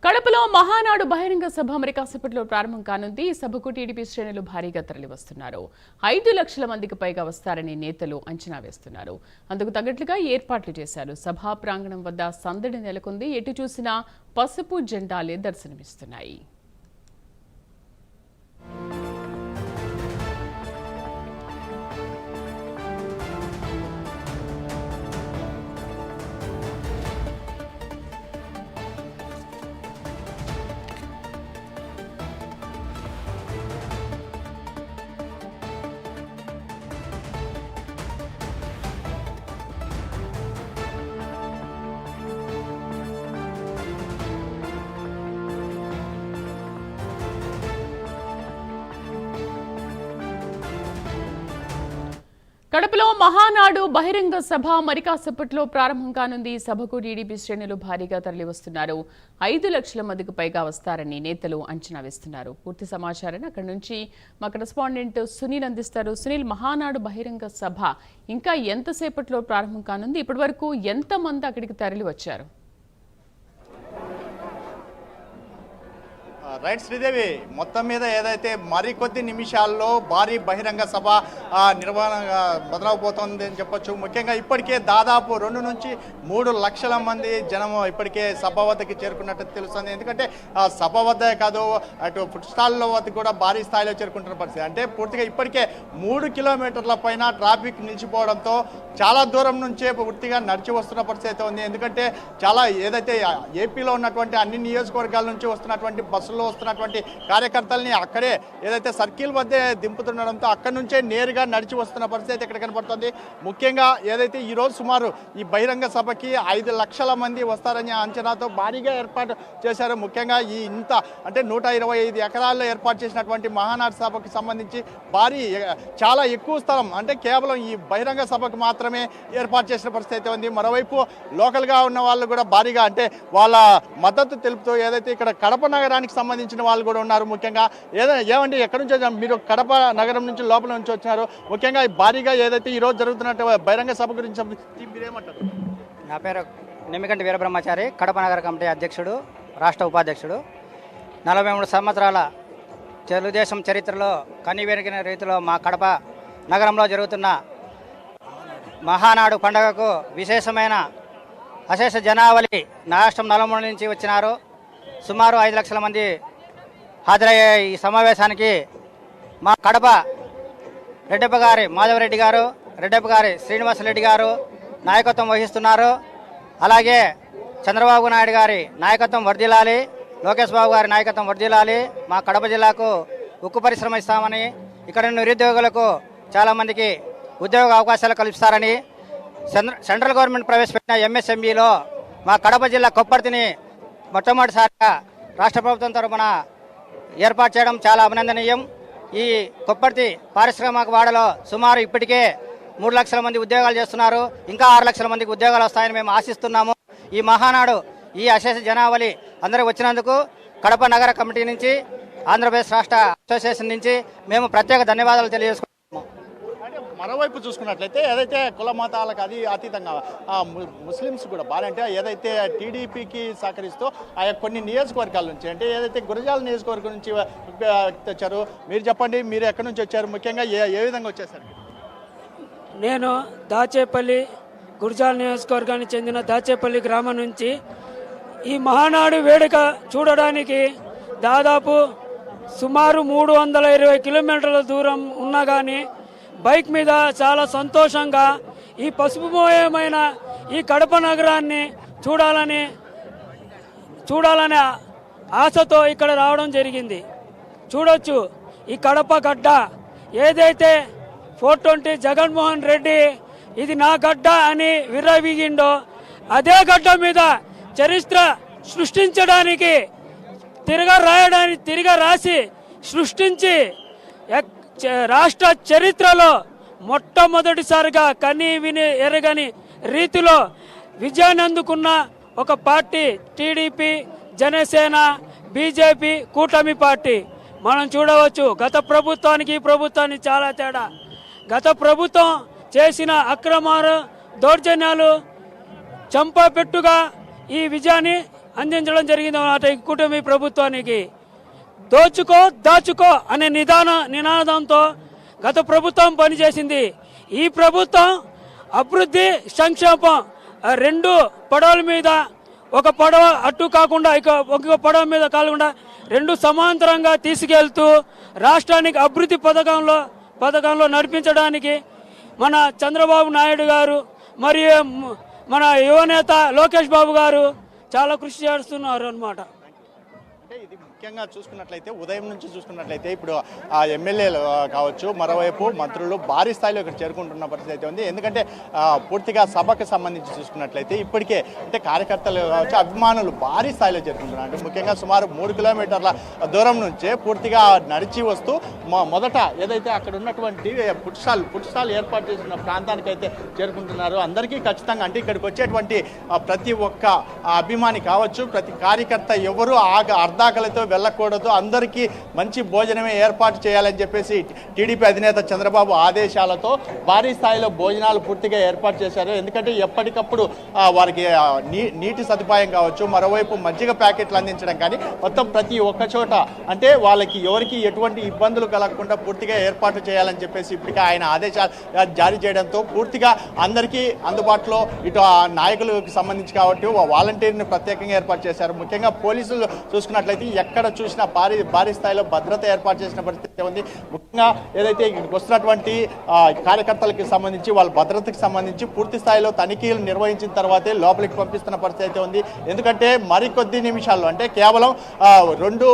కడపలో మహానాడు బహిరంగ సభ మరి కాసేపట్లో ప్రారంభం కానుంది. ఈ సభకు టీడీపీ శ్రేణులు భారీగా తరలివస్తున్నారు. 5 లక్షల మందికి పైగా వస్తారని నేతలు అంచనా వేస్తున్నారు. అందుకు తగ్గట్లుగా ఏర్పాట్లు చేశారు. సభా ప్రాంగణం వద్ద సందడి నెలకొంది. ఎటు చూసినా పసుపు జెండాలే దర్శనమిస్తున్నాయి. కడపలో మహానాడు బహిరంగ సభ మరి కాసేపట్లో ప్రారంభం కానుంది. ఈ సభకు టీడీపీ శ్రేణులు భారీగా తరలివస్తున్నారు. 5 లక్షల మందికి పైగా వస్తారని నేతలు అంచనా వేస్తున్నారు. పూర్తి సమాచారాన్ని అక్కడి నుంచి మా కరెస్పాండెంట్ సునీల్ అందిస్తారు. సునీల్, మహానాడు బహిరంగ సభ ఇంకా ఎంతసేపట్లో ప్రారంభం కానుంది? ఇప్పటి వరకు ఎంతమంది అక్కడికి తరలి వచ్చారు? రైట్ శ్రీదేవి, మొత్తం మీద ఏదైతే మరికొద్ది నిమిషాల్లో భారీ బహిరంగ సభ నిర్వహణ మొదలవబోతోంది అని చెప్పొచ్చు. ముఖ్యంగా ఇప్పటికే దాదాపు 2 నుంచి 3 లక్షల మంది జనం ఇప్పటికే సభ వద్దకి చేరుకున్నట్టు తెలుస్తుంది. ఎందుకంటే సభ వద్ద కాదు, అటు ఫుడ్ స్టాల్లో వద్ద కూడా భారీ స్థాయిలో చేరుకుంటున్న పరిస్థితి. అంటే పూర్తిగా ఇప్పటికే 3 కిలోమీటర్ల పైన ట్రాఫిక్ నిలిచిపోవడంతో చాలా దూరం నుంచే పూర్తిగా నడిచి వస్తున్న పరిస్థితి అయితే ఉంది. ఎందుకంటే చాలా ఏదైతే ఏపీలో ఉన్నటువంటి అన్ని నియోజకవర్గాల నుంచి వస్తున్నటువంటి బస్సుల్లో వస్తున్నటువంటి కార్యకర్తల్ని అక్కడే ఏదైతే సర్కిల్ వద్ద దింపుతుండడంతో అక్కడి నుంచే నేరుగా నడిచి వస్తున్న పరిస్థితి ఇక్కడ కనపడుతుంది. ముఖ్యంగా ఏదైతే ఈరోజు సుమారు ఈ బహిరంగ సభకి 5 లక్షల మంది వస్తారని అంచనాతో భారీగా ఏర్పాటు చేశారు. ముఖ్యంగా ఈ ఇంత అంటే 125 ఎకరాల్లో ఏర్పాటు చేసినటువంటి మహానాడు సభకి సంబంధించి చాలా ఎక్కువ స్థలం, అంటే కేవలం ఈ బహిరంగ సభకు మాత్రమే ఏర్పాటు చేసిన పరిస్థితి అయితే ఉంది. మరోవైపు లోకల్గా ఉన్న వాళ్ళు కూడా భారీగా అంటే వాళ్ళ మద్దతు తెలుపుతూ ఏదైతే ఇక్కడ కడప నగరానికి సంబంధించిన వాళ్ళు కూడా ఉన్నారు. ముఖ్యంగా ఏమంటే ఎక్కడి నుంచి వచ్చారు మీరు? కడప నగరం నుంచి లోపల నుంచి వచ్చినారు. ముఖ్యంగా భారీగా ఏదైతే ఈ రోజు జరుగుతున్నట్టు బహిరంగ సభ గురించి మీరేమంటారు? నా పేరు నిమ్మికంటి వీరబ్రహ్మచారి, కడప నగర కమిటీ అధ్యక్షుడు, రాష్ట్ర ఉపాధ్యక్షుడు. 43 సంవత్సరాల తెలుగుదేశం చరిత్రలో కనివెరిగిన రీతిలో మా కడప నగరంలో జరుగుతున్న మహానాడు పండుగకు విశేషమైన అశేష జనావళి రాష్ట్రం నలుమూల నుంచి వచ్చినారు. సుమారు 5 లక్షల మంది హాజరయ్యే ఈ సమావేశానికి మా కడప రెడ్డప్ప గారి మాధవరెడ్డి గారు, రెడ్డప్ప గారి శ్రీనివాసరెడ్డి గారు నాయకత్వం వహిస్తున్నారు. అలాగే చంద్రబాబు నాయుడు గారి నాయకత్వం వర్ధిల్లాలి, లోకేష్ బాబు గారి నాయకత్వం వర్ధిల్లాలి. మా కడప జిల్లాకు ఉక్కు పరిశ్రమ ఇస్తామని, ఇక్కడ నిరుద్యోగులకు చాలామందికి ఉద్యోగ అవకాశాలు కల్పిస్తారని, సెంట్రల్ గవర్నమెంట్ ప్రవేశపెట్టిన ఎంఎస్ఎంఈలో మా కడప జిల్లా కొప్పర్తిని మొట్టమొదటిసారిగా రాష్ట్ర ప్రభుత్వం తరఫున ఏర్పాటు చేయడం చాలా అభినందనీయం. ఈ కొప్పర్తి పారిశ్రామిక వాడలో సుమారు ఇప్పటికే 3 లక్షల మంది ఉద్యోగాలు చేస్తున్నారు. ఇంకా 6 లక్షల మందికి ఉద్యోగాలు వస్తాయని మేము ఆశిస్తున్నాము. ఈ మహానాడు ఈ అశేష జనావళి అందరూ వచ్చినందుకు కడప నగర కమిటీ నుంచి, ఆంధ్రప్రదేశ్ రాష్ట్ర అసోసియేషన్ నుంచి మేము ప్రత్యేక ధన్యవాదాలు తెలియజేసుకుంటున్నాము. మరోవైపు చూసుకున్నట్లయితే ఏదైతే కుల మతాలకు అతీతంగా ముస్లిమ్స్ కూడా అంటే ఏదైతే టీడీపీకి సహకరిస్తూ కొన్ని నియోజకవర్గాల నుంచి, అంటే ఏదైతే గురజాల నియోజకవర్గం నుంచి తెచ్చారు. మీరు చెప్పండి, మీరు ఎక్కడి నుంచి వచ్చారు? ముఖ్యంగా ఏ విధంగా వచ్చేసారు? నేను దాచేపల్లి గురజాల నియోజకవర్గానికి చెందిన దాచేపల్లి గ్రామం నుంచి ఈ మహానాడు వేడుక చూడడానికి దాదాపు సుమారు 320 కిలోమీటర్ల దూరం ఉన్నా కానీ బైక్ మీద చాలా సంతోషంగా ఈ పసుపుమయమైన ఈ కడప నగరాన్ని చూడాలనే ఆశతో ఇక్కడ రావడం జరిగింది. చూడొచ్చు, ఈ కడప గడ్డ ఏదైతే 420 జగన్మోహన్ రెడ్డి ఇది నా గడ్డ అని విర్రవీగిండో, అదే గడ్డ మీద చరిత్ర సృష్టించడానికి తిరగ రాసి సృష్టించి రాష్ట్ర చరిత్రలో మొట్టమొదటిసారిగా కని విని ఎరగని రీతిలో విజయాన్ని అందుకున్న ఒక పార్టీ టీడీపీ, జనసేన, బీజేపీ కూటమి పార్టీ. మనం చూడవచ్చు గత ప్రభుత్వానికి ఈ ప్రభుత్వానికి చాలా తేడా. గత ప్రభుత్వం చేసిన అక్రమాలు, దౌర్జన్యాలు చంపపెట్టుగా ఈ విజయాన్ని అందించడం జరిగింది అన్నమాట ఈ కూటమి ప్రభుత్వానికి. దాచుకో అనే నినాదంతో గత ప్రభుత్వం పనిచేసింది. ఈ ప్రభుత్వం అభివృద్ధి సంక్షేమం రెండు పడవల మీద, ఒక పడవ అటు కాకుండా ఒక పడవ మీద కాకుండా రెండు సమాంతరంగా తీసుకెళ్తూ రాష్ట్రానికి అభివృద్ధి పథకంలో నడిపించడానికి మన చంద్రబాబు నాయుడు గారు మరియు మన యువనేత లోకేష్ బాబు గారు చాలా కృషి చేస్తున్నారు అన్నమాట. అంటే ఇది ముఖ్యంగా చూసుకున్నట్లయితే ఉదయం నుంచి చూసుకున్నట్లయితే ఇప్పుడు ఆ ఎమ్మెల్యేలు కావచ్చు, మరోవైపు మంత్రులు భారీ స్థాయిలో ఇక్కడ చేరుకుంటున్న పరిస్థితి అయితే ఉంది. ఎందుకంటే పూర్తిగా సభకు సంబంధించి చూసుకున్నట్లయితే ఇప్పటికే అంటే కార్యకర్తలు కావచ్చు, అభిమానులు భారీ స్థాయిలో చేరుకుంటున్నారు. అంటే ముఖ్యంగా సుమారు 3 కిలోమీటర్ల దూరం నుంచే పూర్తిగా నడిచి వస్తూ మొదట ఏదైతే అక్కడ ఉన్నటువంటి ఫుడ్ స్టాల్ ఏర్పాటు చేసిన ప్రాంతానికి అయితే చేరుకుంటున్నారు. అందరికీ ఖచ్చితంగా అంటే ఇక్కడికి వచ్చేటువంటి ప్రతి ఒక్క అభిమాని కావచ్చు, ప్రతి కార్యకర్త ఎవరు అర్ధాకలితో వెళ్ళకూడదు, అందరికీ మంచి భోజనమే ఏర్పాటు చేయాలని చెప్పేసి టీడీపీ అధినేత చంద్రబాబు ఆదేశాలతో భారీ స్థాయిలో భోజనాలు పూర్తిగా ఏర్పాటు చేశారు. ఎందుకంటే ఎప్పటికప్పుడు వారికి నీటి సదుపాయం కావచ్చు, మరోవైపు మజ్జిగ ప్యాకెట్లు అందించడం కానీ మొత్తం ప్రతి ఒక్క చోట అంటే వాళ్ళకి ఎవరికి ఎటువంటి ఇబ్బందులు కలగకుండా పూర్తిగా ఏర్పాటు చేయాలని చెప్పేసి ఇప్పటికే ఆయన ఆదేశాలు జారీ చేయడంతో పూర్తిగా అందరికీ అందుబాటులో ఇటు నాయకులకు సంబంధించి కాబట్టి వాలంటీర్ని ప్రత్యేకంగా ఏర్పాటు చేశారు. ముఖ్యంగా పోలీసులు చూసుకున్నట్లయితే ఎక్కడ చూసినా భారీ స్థాయిలో భద్రత ఏర్పాటు చేసిన పరిస్థితి ఉంది. ముఖ్యంగా ఏదైతే ఇక్కడికి వస్తున్నటువంటి కార్యకర్తలకు సంబంధించి వాళ్ళ భద్రతకు సంబంధించి పూర్తి స్థాయిలో తనిఖీలు నిర్వహించిన తర్వాతే లోపలికి పంపిస్తున్న పరిస్థితి అయితే ఉంది. ఎందుకంటే మరికొద్ది నిమిషాల్లో అంటే కేవలం 2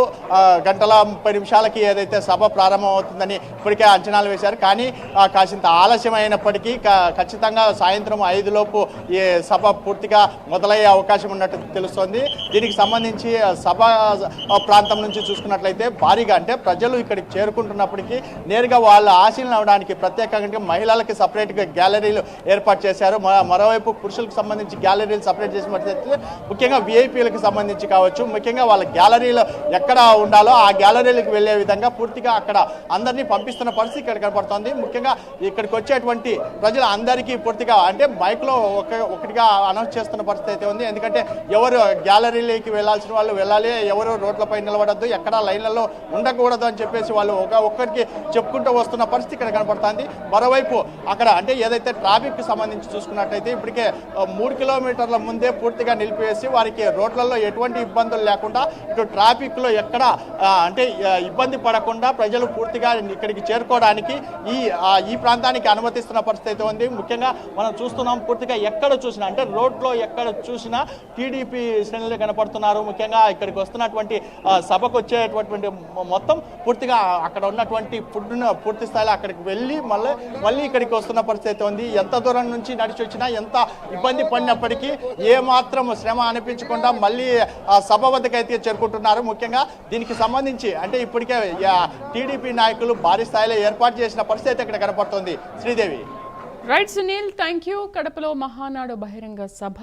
గంటల 30 నిమిషాలకి ఏదైతే సభ ప్రారంభం అవుతుందని ఇప్పటికే అంచనాలు వేశారు. కానీ కాసింత ఆలస్యం అయినప్పటికీ ఖచ్చితంగా సాయంత్రం 5 లోపు ఈ సభ పూర్తిగా మొదలయ్యే అవకాశం ఉన్నట్టు తెలుస్తోంది. దీనికి సంబంధించి సభ ప్రాంతం నుంచి చూసుకున్నట్లయితే భారీగా అంటే ప్రజలు ఇక్కడికి చేరుకుంటున్నప్పటికీ నేరుగా వాళ్ళ ఆశీలను అవడానికి ప్రత్యేకంగా మహిళలకి సపరేట్గా గ్యాలరీలు ఏర్పాటు చేశారు. మరోవైపు పురుషులకు సంబంధించి గ్యాలరీలు సపరేట్ చేసిన పరిస్థితి, ముఖ్యంగా విఐపీలకు సంబంధించి కావచ్చు, ముఖ్యంగా వాళ్ళ గ్యాలరీలు ఎక్కడ ఉండాలో ఆ గ్యాలరీలకు వెళ్లే విధంగా పూర్తిగా అక్కడ అందరినీ పంపిస్తున్న పరిస్థితి ఇక్కడ కనపడుతోంది. ముఖ్యంగా ఇక్కడికి వచ్చేటువంటి ప్రజలు అందరికీ పూర్తిగా అంటే మైక్లో ఒకటిగా అనౌన్స్ చేస్తున్న పరిస్థితి అయితే ఉంది. ఎందుకంటే ఎవరు గ్యాలరీలోకి వెళ్లాల్సిన వాళ్ళు వెళ్ళాలి, ఎవరు రోడ్లపై నిలబడద్దు, ఎక్కడా లైన్లలో ఉండకూడదు అని చెప్పేసి వాళ్ళు ఒక్కరికి చెప్పుకుంటూ వస్తున్న పరిస్థితి ఇక్కడ కనపడుతుంది. మరోవైపు అక్కడ అంటే ఏదైతే ట్రాఫిక్ సంబంధించి చూసుకున్నట్టయితే ఇప్పటికే 3 కిలోమీటర్ల ముందే పూర్తిగా నిలిపివేసి వారికి రోడ్లలో ఎటువంటి ఇబ్బందులు లేకుండా ఇటు ట్రాఫిక్లో ఎక్కడ అంటే ఇబ్బంది పడకుండా ప్రజలు పూర్తిగా ఇక్కడికి చేరుకోవడానికి ఈ ప్రాంతానికి అనుమతిస్తున్న పరిస్థితి అయితే ఉంది. ముఖ్యంగా మనం చూస్తున్నాం పూర్తిగా ఎక్కడ చూసినా అంటే రోడ్లో ఎక్కడ చూసినా టీడీపీ శ్రేణులు కనపడుతున్నారు. ముఖ్యంగా ఇక్కడికి వస్తున్నటువంటి సభకు వచ్చేటటువంటి మొత్తం పూర్తిగా అక్కడ ఉన్నటువంటి ఫుడ్ను పూర్తి స్థాయిలో అక్కడికి వెళ్ళి మళ్ళీ ఇక్కడికి వస్తున్న పరిస్థితి ఉంది. ఎంత దూరం నుంచి నడిచి వచ్చినా ఎంత ఇబ్బంది పడినప్పటికీ ఏమాత్రం శ్రమ అనిపించకుండా మళ్ళీ సభ వద్దకు అయితే చేరుకుంటున్నారు. ముఖ్యంగా దీనికి సంబంధించి అంటే ఇప్పటికే టీడీపీ నాయకులు భారీ స్థాయిలో ఏర్పాటు చేసిన పరిస్థితి ఇక్కడ కనపడుతుంది. Sridevi. Right Sunil, thank you. కడపలో మహానాడు బహిరంగ సభ